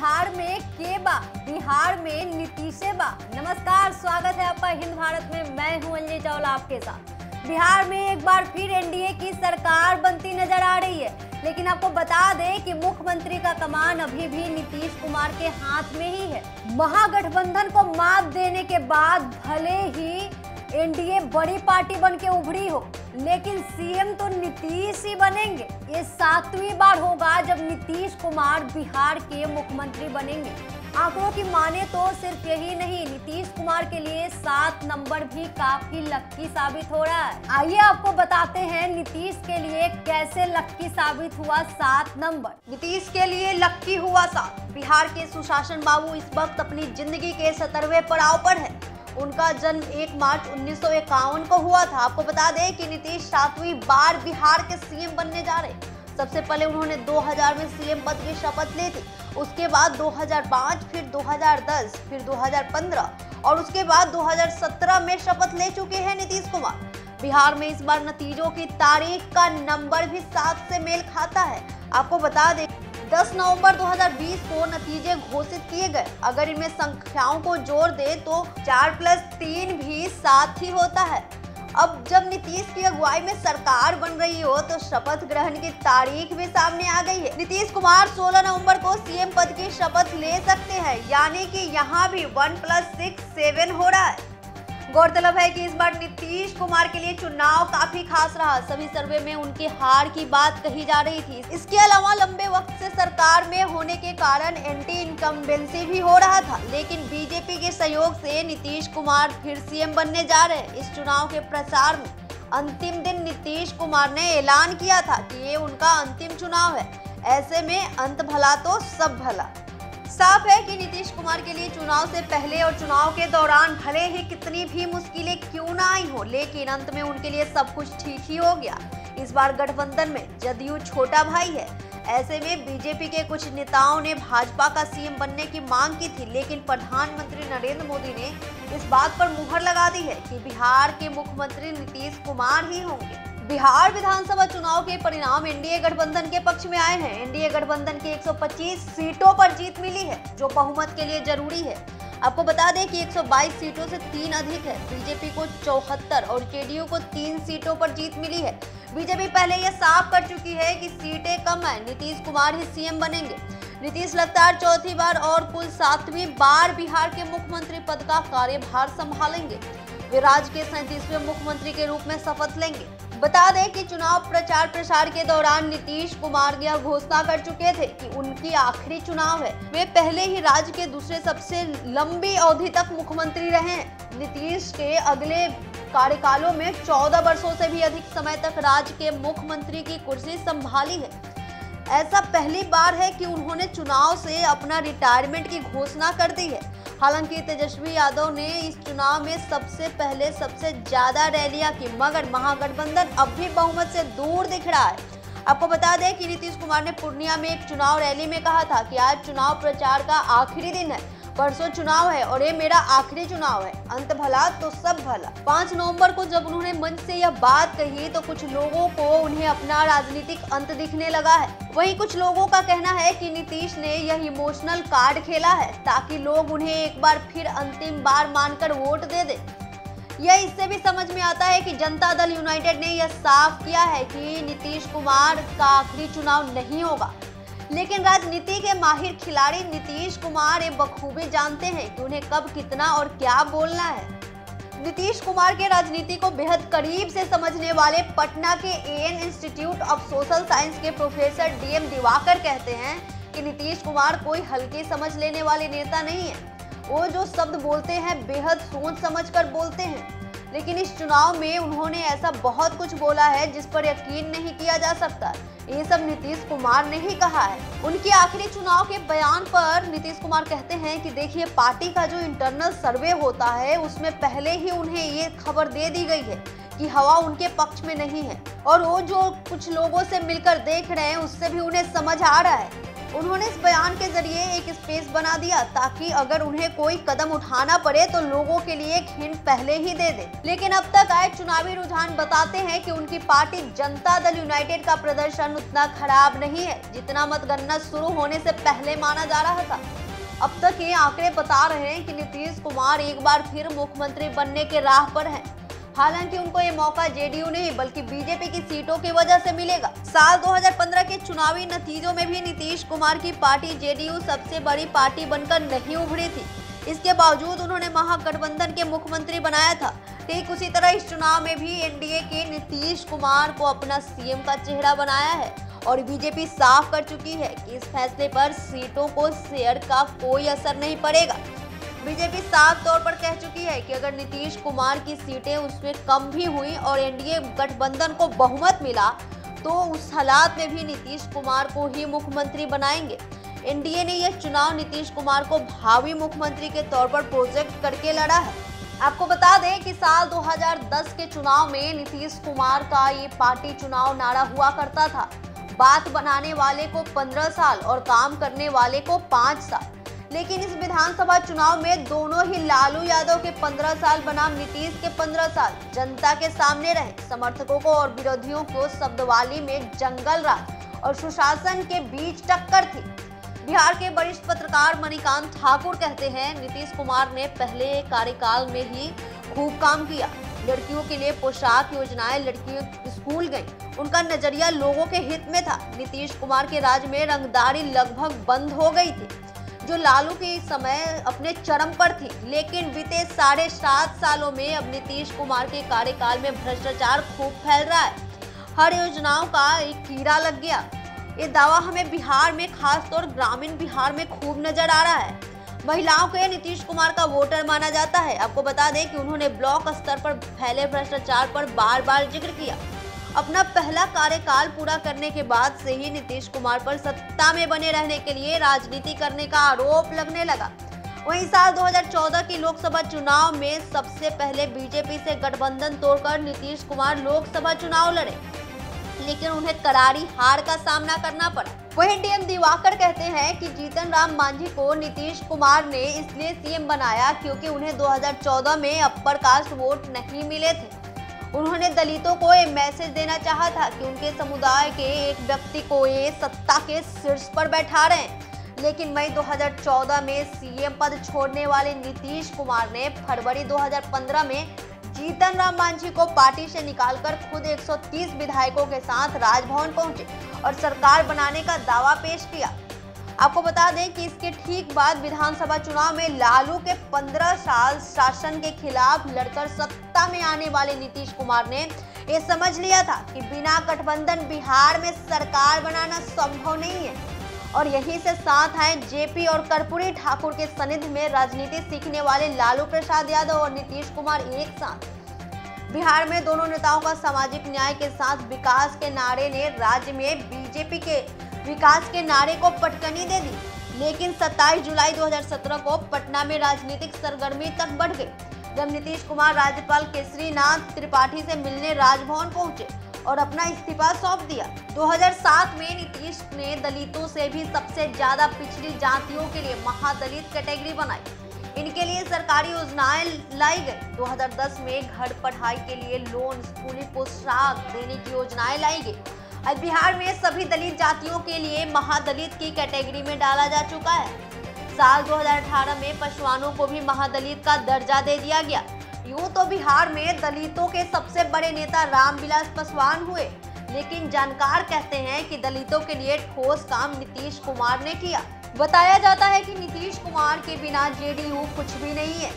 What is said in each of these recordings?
बिहार में के बा, बिहार में नीतीशे बा। नमस्कार, स्वागत है आपका हिंद भारत में। मैं हूं अंजलि चावला आपके साथ। बिहार में एक बार फिर एनडीए की सरकार बनती नजर आ रही है, लेकिन आपको बता दें कि मुख्यमंत्री का कमान अभी भी नीतीश कुमार के हाथ में ही है। महागठबंधन को मात देने के बाद भले ही एनडीए बड़ी पार्टी बन के उभरी हो, लेकिन सीएम तो नीतीश ही बनेंगे। ये 7वीं बार होगा जब नीतीश कुमार बिहार के मुख्यमंत्री बनेंगे। आंकड़ों की माने तो सिर्फ यही नहीं, नीतीश कुमार के लिए 7 नंबर भी काफी लक्की साबित हो रहा है। आइए आपको बताते हैं नीतीश के लिए कैसे लक्की साबित हुआ 7 नंबर। नीतीश के लिए लक्की हुआ 7। बिहार के सुशासन बाबू इस वक्त अपनी जिंदगी के 17वें पड़ाव पर है। उनका जन्म 1 मार्च 1951 को हुआ था। आपको बता दें कि नीतीश 7वीं बार बिहार के सीएम बनने जा रहे हैं। सबसे पहले उन्होंने 2000 में सीएम पद की शपथ ली थी, उसके बाद 2005, फिर 2010, फिर 2015 और उसके बाद 2017 में शपथ ले चुके हैं नीतीश कुमार। बिहार में इस बार नतीजों की तारीख का नंबर भी 7 से मेल खाता है। आपको बता दें 10 नवंबर 2020 को नतीजे घोषित किए गए। अगर इनमें संख्याओं को जोड़ दे तो 4 + 3 भी 7 ही होता है। अब जब नीतीश की अगुवाई में सरकार बन रही हो तो शपथ ग्रहण की तारीख भी सामने आ गई है। नीतीश कुमार 16 नवंबर को सीएम पद की शपथ ले सकते हैं, यानी कि यहाँ भी 1 + 6 7 हो रहा है। गौरतलब है कि इस बार नीतीश कुमार के लिए चुनाव काफी खास रहा। सभी सर्वे में उनकी हार की बात कही जा रही थी। इसके अलावा लंबे वक्त से सरकार में होने के कारण एंटी इनकम्बेंसी भी हो रहा था, लेकिन बीजेपी के सहयोग से नीतीश कुमार फिर सीएम बनने जा रहे हैं। इस चुनाव के प्रचार में अंतिम दिन नीतीश कुमार ने ऐलान किया था कि ये उनका अंतिम चुनाव है। ऐसे में अंत भला तो सब भला। साफ है कि नीतीश कुमार के लिए चुनाव से पहले और चुनाव के दौरान भले ही कितनी भी मुश्किलें क्यों ना आई हो, लेकिन अंत में उनके लिए सब कुछ ठीक ही हो गया। इस बार गठबंधन में जदयू छोटा भाई है। ऐसे में बीजेपी के कुछ नेताओं ने भाजपा का सीएम बनने की मांग की थी, लेकिन प्रधानमंत्री नरेंद्र मोदी ने इस बात पर मुहर लगा दी है कि बिहार के मुख्यमंत्री नीतीश कुमार ही होंगे। बिहार विधानसभा चुनाव के परिणाम एनडीए गठबंधन के पक्ष में आए हैं। एनडीए गठबंधन की 125 सीटों पर जीत मिली है, जो बहुमत के लिए जरूरी है। आपको बता दें कि 122 सीटों से 3 अधिक है। बीजेपी को 74 और जेडीयू को 3 सीटों पर जीत मिली है। बीजेपी पहले यह साफ कर चुकी है कि सीटें कम है, नीतीश कुमार ही सीएम बनेंगे। नीतीश लगातार 4थी बार और कुल 7वीं बार बिहार के मुख्यमंत्री पद का कार्यभार संभालेंगे। वे राज्य के 37वें मुख्यमंत्री के रूप में शपथ लेंगे। बता दें कि चुनाव प्रचार प्रसार के दौरान नीतीश कुमार यह घोषणा कर चुके थे कि उनकी आखिरी चुनाव है। वे पहले ही राज्य के दूसरे सबसे लंबी अवधि तक मुख्यमंत्री रहे हैं। नीतीश के अगले कार्यकालों में 14 वर्षों से भी अधिक समय तक राज्य के मुख्यमंत्री की कुर्सी संभाली है। ऐसा पहली बार है कि उन्होंने चुनाव से अपना रिटायरमेंट की घोषणा कर दी है। हालांकि तेजस्वी यादव ने इस चुनाव में सबसे पहले सबसे ज्यादा रैलियां की, मगर महागठबंधन अब भी बहुमत से दूर दिख रहा है। आपको बता दें कि नीतीश कुमार ने पूर्णिया में एक चुनाव रैली में कहा था कि आज चुनाव प्रचार का आखिरी दिन है, परसों चुनाव है और ये मेरा आखिरी चुनाव है, अंत भला तो सब भला। 5 नवंबर को जब उन्होंने मंच से यह बात कही तो कुछ लोगों को उन्हें अपना राजनीतिक अंत दिखने लगा है। वहीं कुछ लोगों का कहना है कि नीतीश ने यह इमोशनल कार्ड खेला है ताकि लोग उन्हें एक बार फिर अंतिम बार मानकर वोट दे दे। यह इससे भी समझ में आता है कि जनता दल यूनाइटेड ने यह साफ किया है कि नीतीश कुमार का आखिरी चुनाव नहीं होगा। लेकिन राजनीति के माहिर खिलाड़ी नीतीश कुमार ये बखूबी जानते हैं कि उन्हें कब कितना और क्या बोलना है। नीतीश कुमार के राजनीति को बेहद करीब से समझने वाले पटना के AN institute of social science के प्रोफेसर डीएम दिवाकर कहते हैं कि नीतीश कुमार कोई हल्के समझ लेने वाले नेता नहीं है। वो जो शब्द बोलते हैं बेहद सोच समझकर बोलते हैं। लेकिन इस चुनाव में उन्होंने ऐसा बहुत कुछ बोला है जिस पर यकीन नहीं किया जा सकता। ये सब नीतीश कुमार ने ही कहा है। उनके आखिरी चुनाव के बयान पर नीतीश कुमार कहते हैं कि देखिए, पार्टी का जो इंटरनल सर्वे होता है उसमें पहले ही उन्हें ये खबर दे दी गई है कि हवा उनके पक्ष में नहीं है, और वो जो कुछ लोगों से मिलकर देख रहे हैं उससे भी उन्हें समझ आ रहा है उन्होंने इस बयान के जरिए एक स्पेस बना दिया ताकि अगर उन्हें कोई कदम उठाना पड़े तो लोगों के लिए एक हिंट पहले ही दे दे। लेकिन अब तक आए चुनावी रुझान बताते हैं कि उनकी पार्टी जनता दल यूनाइटेड का प्रदर्शन उतना खराब नहीं है जितना मतगणना शुरू होने से पहले माना जा रहा था। अब तक ये आंकड़े बता रहे हैं कि नीतीश कुमार एक बार फिर मुख्यमंत्री बनने के राह पर हैं। हालांकि उनको ये मौका जेडीयू नहीं बल्कि बीजेपी की सीटों की वजह से मिलेगा। साल 2015 के चुनावी नतीजों में भी नीतीश कुमार की पार्टी जेडीयू सबसे बड़ी पार्टी बनकर नहीं उभरी थी। इसके बावजूद उन्होंने महागठबंधन के मुख्यमंत्री बनाया था। ठीक उसी तरह इस चुनाव में भी एनडीए के नीतीश कुमार को अपना सीएम का चेहरा बनाया है और बीजेपी साफ कर चुकी है कि इस फैसले पर सीटों को शेयर का कोई असर नहीं पड़ेगा। बीजेपी साफ तौर पर कह चुकी है कि अगर नीतीश कुमार की सीटें उसमें कम भी हुई और एनडीए गठबंधन को बहुमत मिला तो उस हालात में भी नीतीश कुमार को ही मुख्यमंत्री बनाएंगे। एनडीए ने यह चुनाव नीतीश कुमार को भावी मुख्यमंत्री के तौर पर प्रोजेक्ट करके लड़ा है। आपको बता दें कि साल 2010 के चुनाव में नीतीश कुमार का ये पार्टी चुनाव नारा हुआ करता था, बात बनाने वाले को 15 साल और काम करने वाले को 5 साल। लेकिन इस विधानसभा चुनाव में दोनों ही लालू यादव के 15 साल बनाम नीतीश के 15 साल जनता के सामने रहे। समर्थकों को और विरोधियों को शब्दवाली में जंगल राज और सुशासन के बीच टक्कर थी। बिहार के वरिष्ठ पत्रकार मणिकांत ठाकुर कहते हैं, नीतीश कुमार ने पहले कार्यकाल में ही खूब काम किया। लड़कियों के लिए पोशाक योजनाएं, लड़कियां स्कूल गईं। उनका नजरिया लोगों के हित में था। नीतीश कुमार के राज में रंगदारी लगभग बंद हो गई थी, जो लालू के समय अपने चरम पर थी। लेकिन बीते 7.5 सालों में अब नीतीश कुमार के कार्यकाल में भ्रष्टाचार खूब फैल रहा है। हर योजनाओं का एक कीड़ा लग गया। ये दावा हमें बिहार में, खासतौर ग्रामीण बिहार में खूब नजर आ रहा है। महिलाओं को नीतीश कुमार का वोटर माना जाता है। आपको बता दें कि उन्होंने ब्लॉक स्तर पर फैले भ्रष्टाचार पर बार बार जिक्र किया। अपना पहला कार्यकाल पूरा करने के बाद से ही नीतीश कुमार पर सत्ता में बने रहने के लिए राजनीति करने का आरोप लगने लगा। वहीं साल 2014 की लोकसभा चुनाव में सबसे पहले बीजेपी से गठबंधन तोड़कर नीतीश कुमार लोकसभा चुनाव लड़े, लेकिन उन्हें करारी हार का सामना करना पड़ा। वहीं डीएम दिवाकर कहते हैं कि जीतन राम मांझी को नीतीश कुमार ने इसलिए सीएम बनाया क्योंकि उन्हें 2014 में अपर कास्ट वोट नहीं मिले थे। उन्होंने दलितों को ये मैसेज देना चाहा था कि उनके समुदाय के एक व्यक्ति को ये सत्ता के शीर्ष पर बैठा रहे हैं। लेकिन मई 2014 में सीएम पद छोड़ने वाले नीतीश कुमार ने फरवरी 2015 में जीतन राम मांझी को पार्टी से निकालकर खुद 130 विधायकों के साथ राजभवन पहुंचे और सरकार बनाने का दावा पेश किया। आपको बता दें कि इसके ठीक बाद विधानसभा चुनाव में लालू के 15 साल शासन के खिलाफ लड़कर सत्ता में आने वाले नीतीश कुमार ने ये समझ लिया था कि बिना गठबंधन बिहार में सरकार बनाना संभव नहीं है। और यहीं से साथ आए जेपी और कर्पूरी ठाकुर के सानिध्य में राजनीति सीखने वाले लालू प्रसाद यादव और नीतीश कुमार एक साथ। बिहार में दोनों नेताओं का सामाजिक न्याय के साथ विकास के नारे ने राज्य में बीजेपी के विकास के नारे को पटकनी दे दी। लेकिन 27 जुलाई 2017 को पटना में राजनीतिक सरगर्मी तक बढ़ गई, जब नीतीश कुमार राज्यपाल केसरीनाथ त्रिपाठी से मिलने राजभवन पहुंचे और अपना इस्तीफा सौंप दिया। 2007 में नीतीश ने दलितों से भी सबसे ज्यादा पिछड़ी जातियों के लिए महादलित कैटेगरी बनाई। इनके लिए सरकारी योजनाएं लाई गई। 2010 में घर पढ़ाई के लिए लोन, स्कूली पोशाक देने की योजनाएं लाई गई। अब बिहार में सभी दलित जातियों के लिए महादलित की कैटेगरी में डाला जा चुका है। साल 2018 में पशवानों को भी महादलित का दर्जा दे दिया गया। यूं तो बिहार में दलितों के सबसे बड़े नेता रामविलास पासवान हुए, लेकिन जानकार कहते हैं कि दलितों के लिए ठोस काम नीतीश कुमार ने किया। बताया जाता है कि नीतीश कुमार के बिना जेडीयू कुछ भी नहीं है।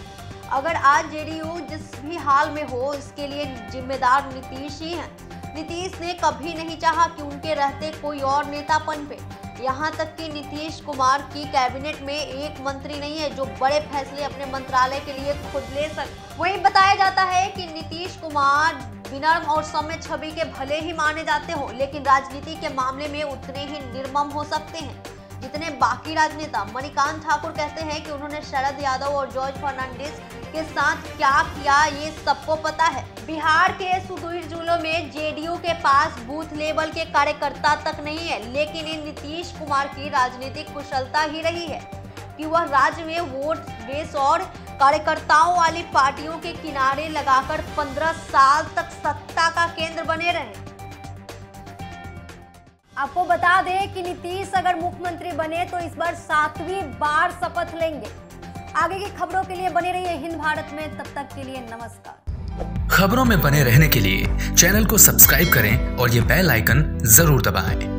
अगर आज जेडीयू जिस भी हाल में हो, इसके लिए जिम्मेदार नीतीश ही हैं। नीतीश ने कभी नहीं चाहा कि उनके रहते कोई और नेता पनपे। यहाँ तक कि नीतीश कुमार की कैबिनेट में एक मंत्री नहीं है जो बड़े फैसले अपने मंत्रालय के लिए खुद ले सके। वहीं बताया जाता है कि नीतीश कुमार विनम्र और सौम्य छवि के भले ही माने जाते हो, लेकिन राजनीति के मामले में उतने ही निर्मम हो सकते हैं। जितने बाकी राजनेता। मणिकांत ठाकुर कहते हैं कि उन्होंने शरद यादव और जॉर्ज फर्नांडिस के साथ क्या किया ये सबको पता है। बिहार के सुदूर जिलों में जेडीयू के पास बूथ लेवल के कार्यकर्ता तक नहीं है, लेकिन इन नीतीश कुमार की राजनीतिक कुशलता ही रही है कि वह राज्य में वोट बेस और कार्यकर्ताओं वाली पार्टियों के किनारे लगाकर 15 साल तक सत्ता का केंद्र बने रहे। आपको बता दें कि नीतीश अगर मुख्यमंत्री बने तो इस बार 7वीं बार शपथ लेंगे। आगे की खबरों के लिए बने रहिए हिंद भारत में। तब तक के लिए नमस्कार। खबरों में बने रहने के लिए चैनल को सब्सक्राइब करें और ये बेल आइकन जरूर दबाएं।